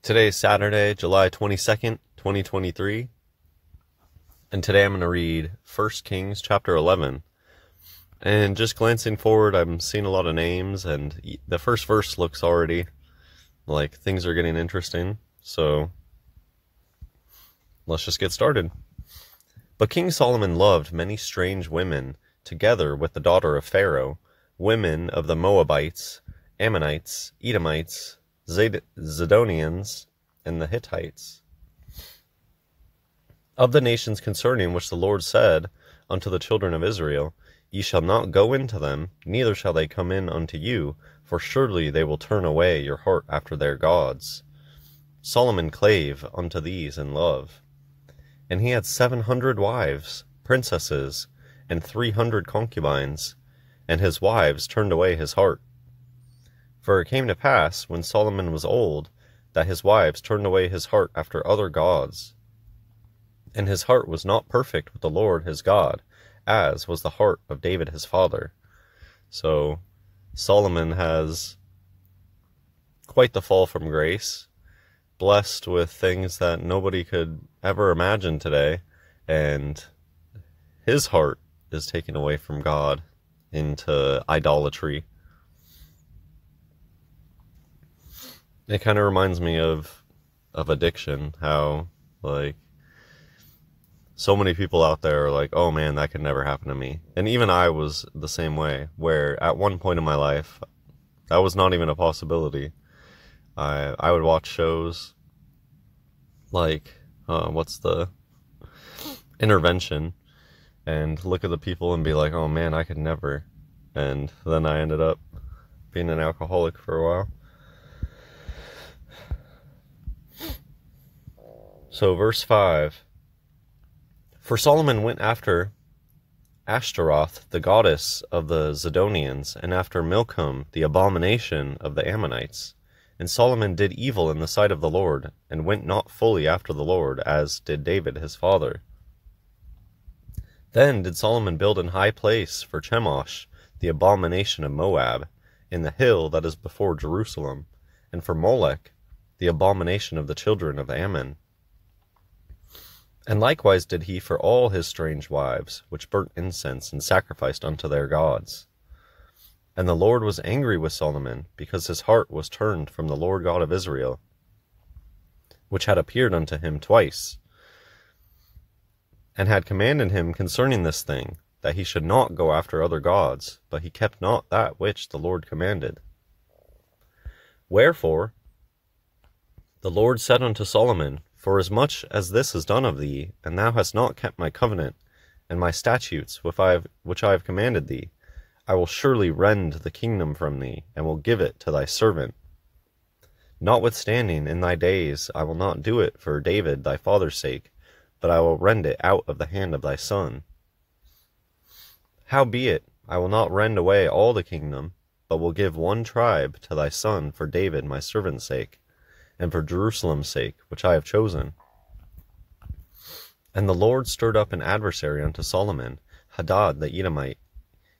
Today is Saturday, July 22nd, 2023, and today I'm going to read 1 Kings chapter 11. And just glancing forward, I'm seeing a lot of names, and the first verse looks already like things are getting interesting, so let's just get started. But King Solomon loved many strange women, together with the daughter of Pharaoh, women of the Moabites, Ammonites, Edomites, Zidonians, and the Hittites, of the nations concerning which the Lord said unto the children of Israel, Ye shall not go into them, neither shall they come in unto you, for surely they will turn away your heart after their gods. Solomon clave unto these in love. And he had 700 wives, princesses, and 300 concubines, and his wives turned away his heart. For it came to pass, when Solomon was old, that his wives turned away his heart after other gods. And his heart was not perfect with the Lord his God, as was the heart of David his father. So Solomon has quite the fall from grace, blessed with things that nobody could ever imagine today, and his heart is taken away from God into idolatry. It kind of reminds me of addiction, how like so many people out there are like, oh man, that could never happen to me. And even I was the same way, where at one point in my life, that was not even a possibility. I would watch shows like, what's the Intervention, and look at the people and be like, oh man, I could never. And then I ended up being an alcoholic for a while. So verse 5, For Solomon went after Ashtaroth, the goddess of the Zidonians, and after Milcom, the abomination of the Ammonites. And Solomon did evil in the sight of the Lord, and went not fully after the Lord, as did David his father. Then did Solomon build an high place for Chemosh, the abomination of Moab, in the hill that is before Jerusalem, and for Molech, the abomination of the children of Ammon. And likewise did he for all his strange wives, which burnt incense and sacrificed unto their gods. And the Lord was angry with Solomon, because his heart was turned from the Lord God of Israel, which had appeared unto him twice, and had commanded him concerning this thing, that he should not go after other gods, but he kept not that which the Lord commanded. Wherefore the Lord said unto Solomon, Forasmuch as this is done of thee, and thou hast not kept my covenant, and my statutes which I have commanded thee, I will surely rend the kingdom from thee, and will give it to thy servant. Notwithstanding, in thy days I will not do it for David thy father's sake, but I will rend it out of the hand of thy son. Howbeit, I will not rend away all the kingdom, but will give one tribe to thy son for David my servant's sake, and for Jerusalem's sake, which I have chosen. And the Lord stirred up an adversary unto Solomon, Hadad the Edomite.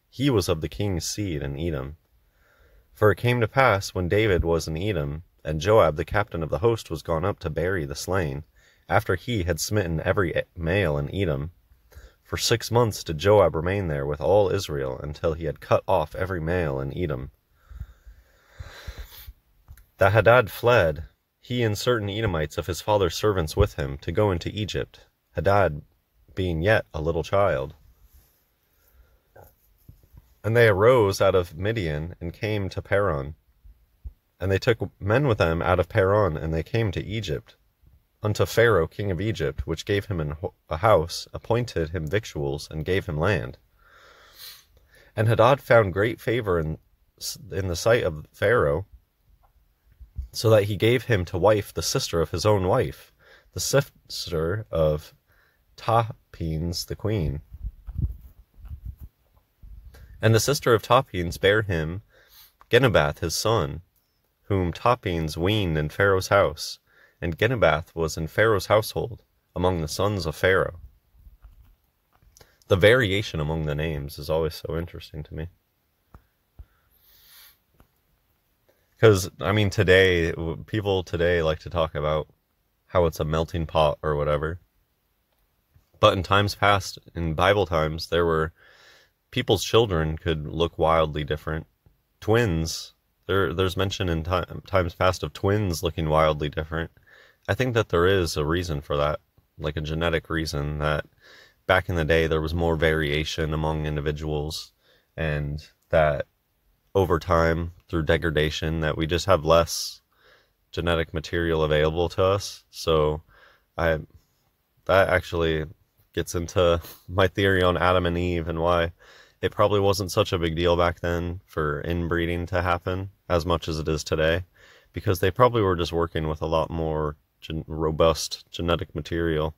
He was of the king's seed in Edom. For it came to pass, when David was in Edom, and Joab the captain of the host was gone up to bury the slain, after he had smitten every male in Edom, for 6 months did Joab remain there with all Israel, until he had cut off every male in Edom. That Hadad fled, he and certain Edomites of his father's servants with him, to go into Egypt, Hadad being yet a little child. And they arose out of Midian, and came to Paran. And they took men with them out of Paran, and they came to Egypt, unto Pharaoh king of Egypt, which gave him a house, appointed him victuals, and gave him land. And Hadad found great favor in the sight of Pharaoh, so that he gave him to wife the sister of his own wife, the sister of Tahpenes the queen. And the sister of Tahpenes bare him Genubath his son, whom Tahpenes weaned in Pharaoh's house, and Genubath was in Pharaoh's household, among the sons of Pharaoh. The variation among the names is always so interesting to me. Because, I mean, today, people today like to talk about how it's a melting pot or whatever. But in times past, in Bible times, there were people's children could look wildly different. Twins, there's mention in times past of twins looking wildly different. I think that there is a reason for that, like a genetic reason that back in the day there was more variation among individuals, and that over time through degradation that we just have less genetic material available to us. So I that actually gets into my theory on Adam and Eve and why it probably wasn't such a big deal back then for inbreeding to happen as much as it is today, because they probably were just working with a lot more robust genetic material.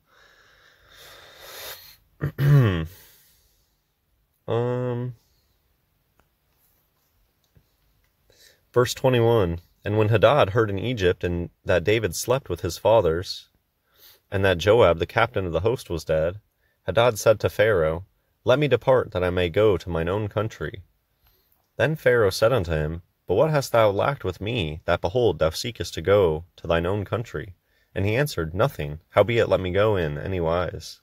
Verse 21, and when Hadad heard in Egypt and that David slept with his fathers, and that Joab the captain of the host was dead, Hadad said to Pharaoh, let me depart, that I may go to mine own country. Then Pharaoh said unto him, but what hast thou lacked with me, that, behold, thou seekest to go to thine own country? And he answered, nothing, howbeit let me go in any wise.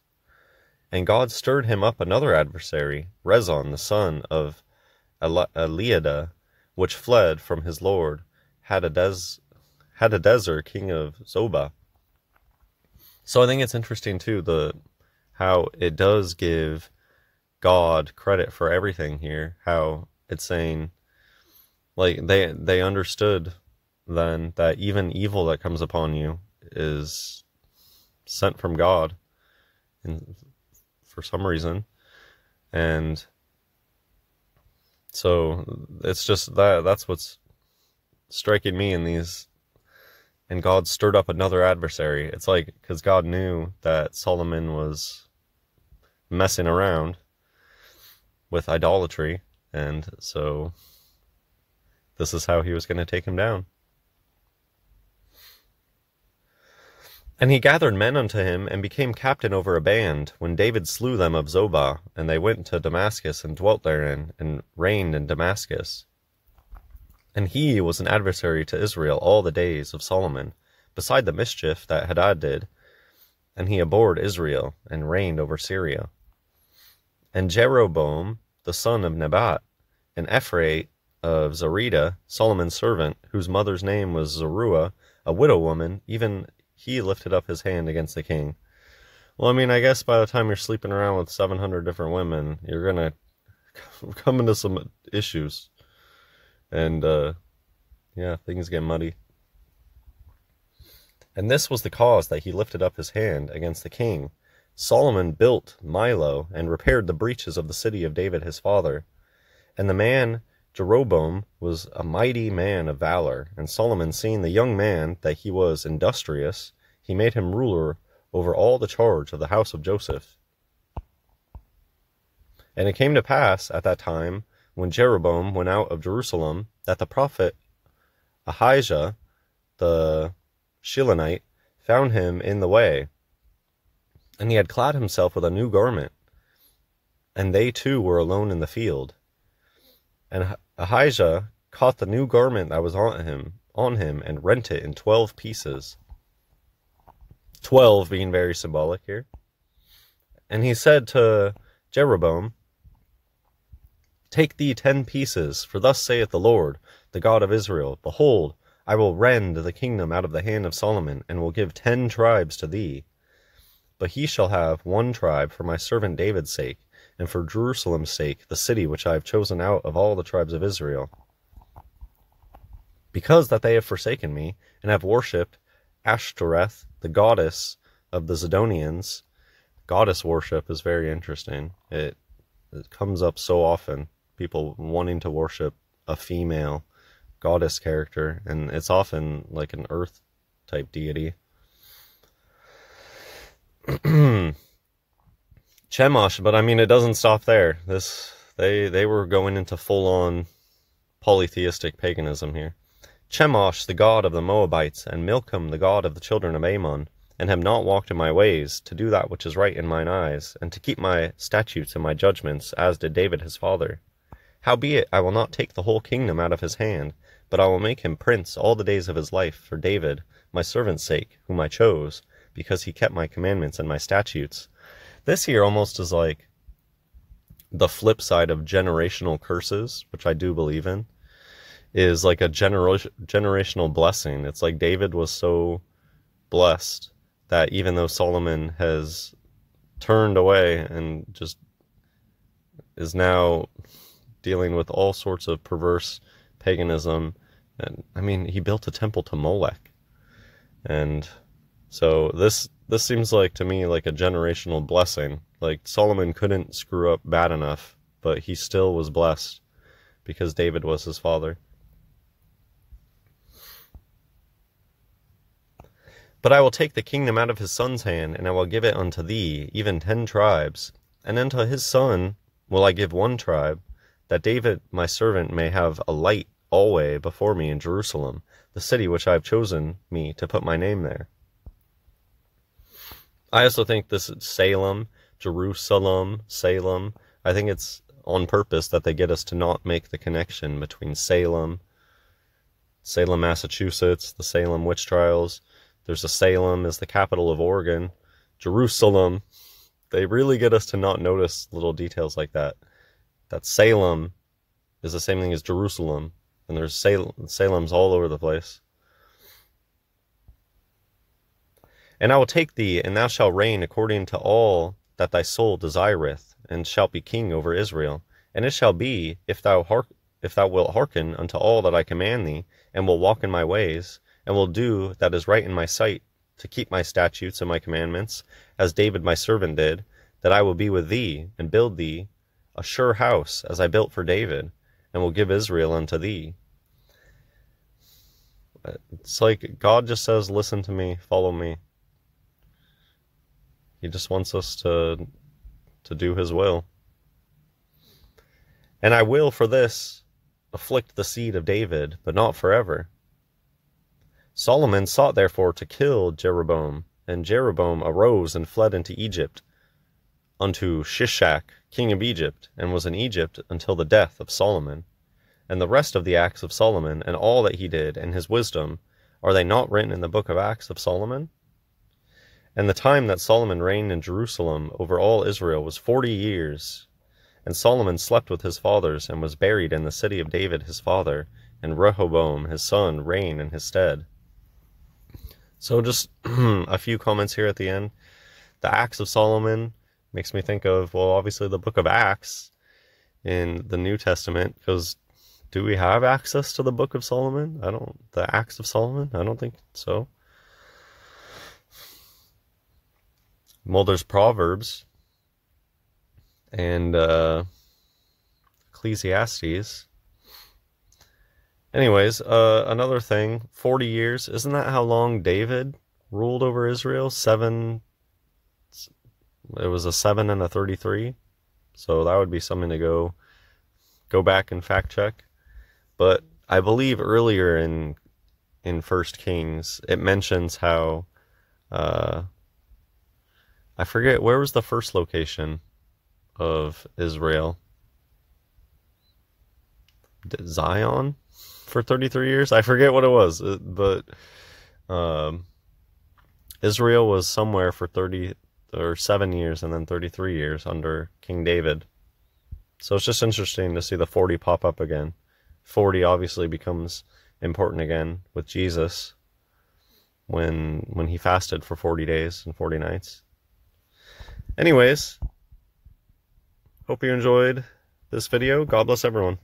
And God stirred him up another adversary, Rezon the son of Eliada, which fled from his lord, Hadadezer king of Zobah. So I think it's interesting too, how it does give God credit for everything here, how it's saying, like, they understood then that even evil that comes upon you is sent from God and for some reason. And so it's just that's what's striking me in these. And God stirred up another adversary. It's like, because God knew that Solomon was messing around with idolatry, and so this is how he was going to take him down. And he gathered men unto him, and became captain over a band, when David slew them of Zobah, and they went to Damascus, and dwelt therein, and reigned in Damascus. And he was an adversary to Israel all the days of Solomon, beside the mischief that Hadad did, and he abhorred Israel, and reigned over Syria. And Jeroboam, the son of Nebat, an Ephraite of Zerida, Solomon's servant, whose mother's name was Zeruiah, a widow woman, even he lifted up his hand against the king. Well, I mean, I guess by the time you're sleeping around with 700 different women, you're going to come into some issues. And, yeah, things get muddy. And this was the cause that he lifted up his hand against the king. Solomon built Milo, and repaired the breaches of the city of David his father. And the man Jeroboam was a mighty man of valor, and Solomon, seeing the young man that he was industrious, he made him ruler over all the charge of the house of Joseph. And it came to pass at that time, when Jeroboam went out of Jerusalem, that the prophet Ahijah the Shilonite found him in the way, and he had clad himself with a new garment, and they two were alone in the field. And Ahijah caught the new garment that was on him, and rent it in 12 pieces. 12 being very symbolic here. And he said to Jeroboam, take thee 10 pieces, for thus saith the Lord, the God of Israel, behold, I will rend the kingdom out of the hand of Solomon, and will give 10 tribes to thee. But he shall have 1 tribe for my servant David's sake, and for Jerusalem's sake, the city which I have chosen out of all the tribes of Israel. Because that they have forsaken me, and have worshipped Ashtoreth, the goddess of the Zidonians. Goddess worship is very interesting. It comes up so often, people wanting to worship a female goddess character, and it's often like an earth type deity. Chemosh, but I mean, it doesn't stop there. They were going into full-on polytheistic paganism here. Chemosh, the god of the Moabites, and Milcom, the god of the children of Ammon, and have not walked in my ways, to do that which is right in mine eyes, and to keep my statutes and my judgments, as did David his father. Howbeit, I will not take the whole kingdom out of his hand, But I will make him prince all the days of his life for David, my servant's sake, whom I chose, because he kept my commandments and my statutes. This here almost is like the flip side of generational curses, which I do believe in, is like a generational blessing. It's like David was so blessed that even though Solomon has turned away and just is now dealing with all sorts of perverse paganism, and I mean, he built a temple to Molech. And so this seems like to me like a generational blessing. Like Solomon couldn't screw up bad enough, but he still was blessed because David was his father. But I will take the kingdom out of his son's hand, and I will give it unto thee, even 10 tribes. And unto his son will I give 1 tribe, that David my servant may have a light alway before me in Jerusalem, the city which I have chosen me to put my name there. I also think this is Salem, Jerusalem, Salem. I think it's on purpose that they get us to not make the connection between Salem, Massachusetts, the Salem witch trials. There's a Salem as the capital of Oregon. Jerusalem. They really get us to not notice little details like that. That Salem is the same thing as Jerusalem. And there's Salems all over the place. And I will take thee, and thou shalt reign according to all that thy soul desireth, and shalt be king over Israel. And it shall be, if thou wilt hearken unto all that I command thee, and will walk in my ways, and will do that is right in my sight, to keep my statutes and my commandments, as David my servant did, that I will be with thee, and build thee a sure house, as I built for David, and will give Israel unto thee. It's like God just says, listen to me, follow me. He just wants us to do his will. And I will for this afflict the seed of David, but not forever. Solomon sought therefore to kill Jeroboam, and Jeroboam arose and fled into Egypt, unto Shishak, king of Egypt, and was in Egypt until the death of Solomon. And the rest of the acts of Solomon, and all that he did, and his wisdom, are they not written in the book of Acts of Solomon? And the time that Solomon reigned in Jerusalem over all Israel was 40 years. And Solomon slept with his fathers, and was buried in the city of David his father, and Rehoboam his son reigned in his stead. So just a few comments here at the end. The Acts of Solomon makes me think of, well, obviously the book of Acts in the New Testament, because do we have access to the book of Solomon? The Acts of Solomon? I don't think so. Well, there's Proverbs and Ecclesiastes. Anyways, another thing, 40 years. Isn't that how long David ruled over Israel? It was a 7 and a 33. So that would be something to go back and fact check. But I believe earlier in 1 Kings, it mentions how, I forget, where was the first location of Israel? Zion? For 33 years? I forget what it was, but Israel was somewhere for 7 years and then 33 years under King David. So it's just interesting to see the 40 pop up again. 40 obviously becomes important again with Jesus when he fasted for 40 days and 40 nights. Anyways, hope you enjoyed this video. God bless everyone.